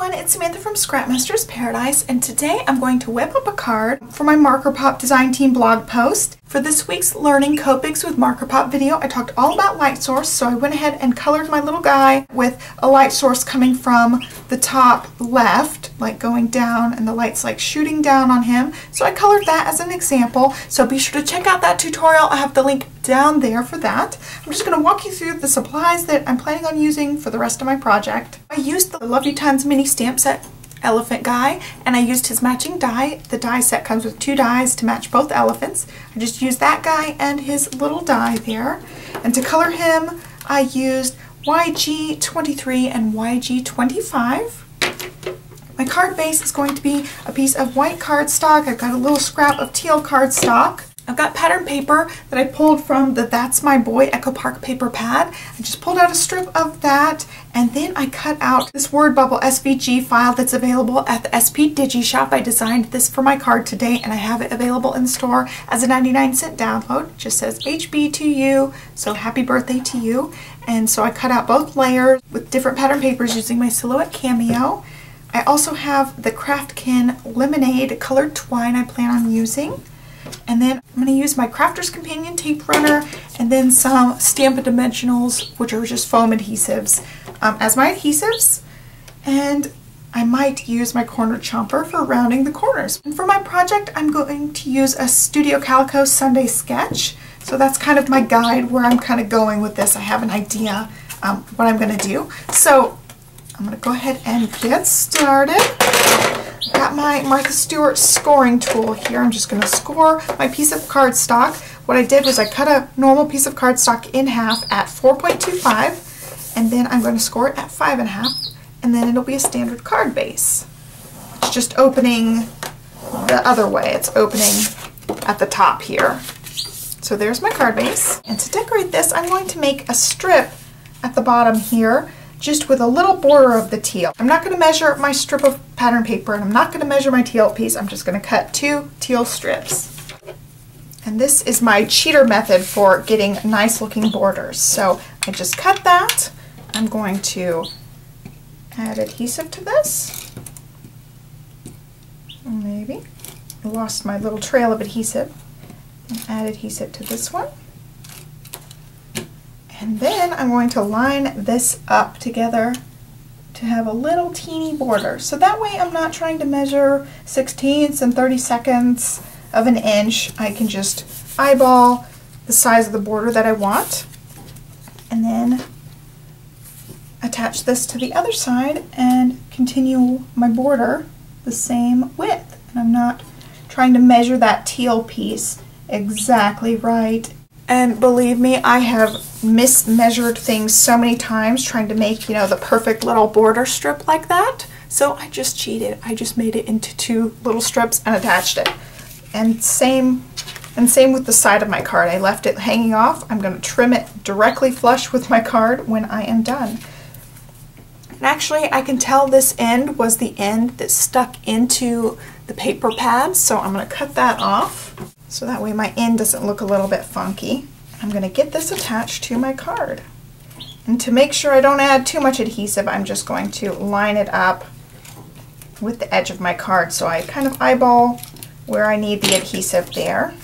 everyone, it's Samantha from Scrapmaster's Paradise, and today I'm going to whip up a card for my Marker Pop Design Team blog post. For this week's Learning Copics with Marker Pop video, I talked all about light source, so I went ahead and colored my little guy with a light source coming from the top left, like going down, and the light's like shooting down on him. So I colored that as an example, so be sure to check out that tutorial. I have the link down there for that. I'm just going to walk you through the supplies that I'm planning on using for the rest of my project. I used the Love You Tons mini stamp set elephant guy, and I used his matching die. The die set comes with 2 dies to match both elephants. I just used that guy and his little die there. And to color him, I used YG23 and YG25. My card base is going to be a piece of white cardstock. I've got a little scrap of teal cardstock. I've got pattern paper that I pulled from the That's My Boy Echo Park paper pad. I just pulled out a strip of that, and then I cut out this word bubble SVG file that's available at the SP Digi Shop. I designed this for my card today, and I have it available in the store as a 99-cent download. It just says HB to you, so happy birthday to you. And so I cut out both layers with different pattern papers using my Silhouette Cameo. I also have the Craftkin Lemonade colored twine I plan on using. And then I'm going to use my Crafter's Companion tape runner and then some Stampin' Dimensionals, which are just foam adhesives, as my adhesives. And I might use my corner chomper for rounding the corners. And for my project, I'm going to use a Studio Calico Sunday sketch. So that's kind of my guide where I'm kind of going with this. I have an idea what I'm going to do. So I'm going to go ahead and get started. Got my Martha Stewart scoring tool here. I'm just going to score my piece of cardstock. What I did was I cut a normal piece of cardstock in half at 4.25, and then I'm going to score it at 5.5, and then it'll be a standard card base. It's just opening the other way. It's opening at the top here. So there's my card base. And to decorate this, I'm going to make a strip at the bottom here, just with a little border of the teal. I'm not going to measure my strip of pattern paper, and I'm not going to measure my teal piece. I'm just going to cut 2 teal strips. And this is my cheater method for getting nice looking borders. So I just cut that. I'm going to add adhesive to this. Maybe. I lost my little trail of adhesive. And add adhesive to this one. And then I'm going to line this up together to have a little teeny border. So that way I'm not trying to measure 16ths and 32nds of an inch. I can just eyeball the size of the border that I want. And then attach this to the other side and continue my border the same width. And I'm not trying to measure that teal piece exactly right. And believe me, I have mismeasured things so many times trying to make, you know, the perfect little border strip like that. So I just cheated. I just made it into 2 little strips and attached it. And same with the side of my card. I left it hanging off. I'm going to trim it directly flush with my card when I am done. And actually, I can tell this end was the end that stuck into the paper pad, so I'm going to cut that off. So that way my end doesn't look a little bit funky. I'm going to get this attached to my card. And to make sure I don't add too much adhesive, I'm just going to line it up with the edge of my card. So I kind of eyeball where I need the adhesive there.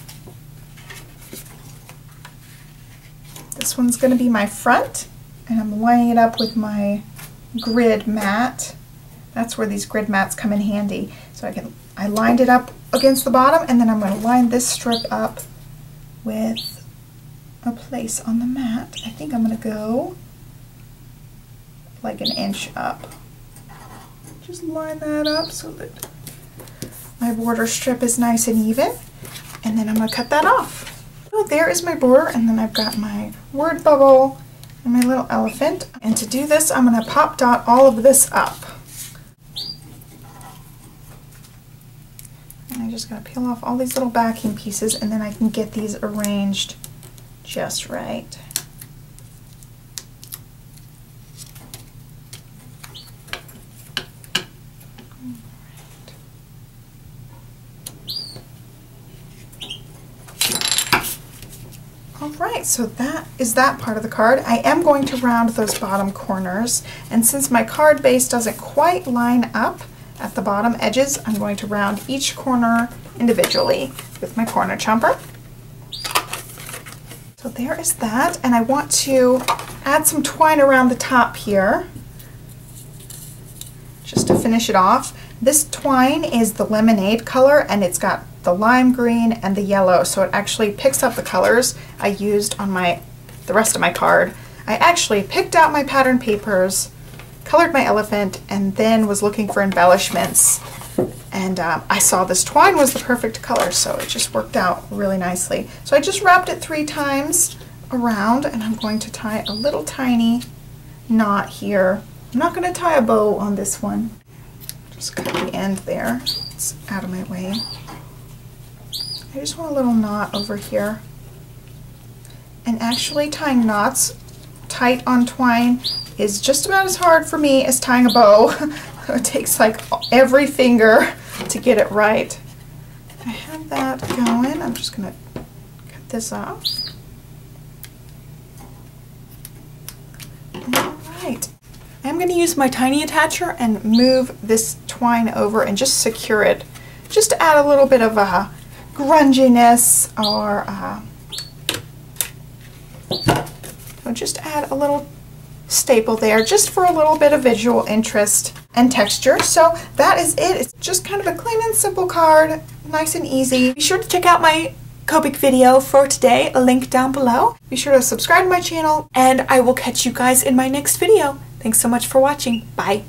This one's going to be my front, and I'm lining it up with my grid mat. That's where these grid mats come in handy. So I lined it up against the bottom, and then I'm going to line this strip up with a place on the mat. I think I'm going to go like 1 inch up. Just line that up so that my border strip is nice and even, and then I'm going to cut that off. So there is my border, and then I've got my word bubble and my little elephant. And to do this, I'm going to pop dot all of this up. And I just gotta peel off all these little backing pieces, and then I can get these arranged just right. Alright, so that is that part of the card. I am going to round those bottom corners, and since my card base doesn't quite line up at the bottom edges, I'm going to round each corner individually with my corner chomper. So there is that, and I want to add some twine around the top here just to finish it off. This twine is the lemonade color, and it's got the lime green and the yellow, so it actually picks up the colors I used on the rest of my card. I actually picked out my pattern papers, colored my elephant, and then was looking for embellishments, and I saw this twine was the perfect color, so it just worked out really nicely. So I just wrapped it 3 times around, and I'm going to tie a little tiny knot here. I'm not going to tie a bow on this one. Just cut the end there. It's out of my way. I just want a little knot over here. And actually tying knots tight on twine is just about as hard for me as tying a bow. It takes like every finger to get it right. I have that going. I'm just going to cut this off. Alright. I'm going to use my tiny attacher and move this twine over and just secure it, just to add a little bit of a grunginess, or just add a little staple there just for a little bit of visual interest and texture. So that is it. It's just kind of a clean and simple card, nice and easy. Be sure to check out my Copic video for today, a link down below. Be sure to subscribe to my channel, and I will catch you guys in my next video. Thanks so much for watching. Bye.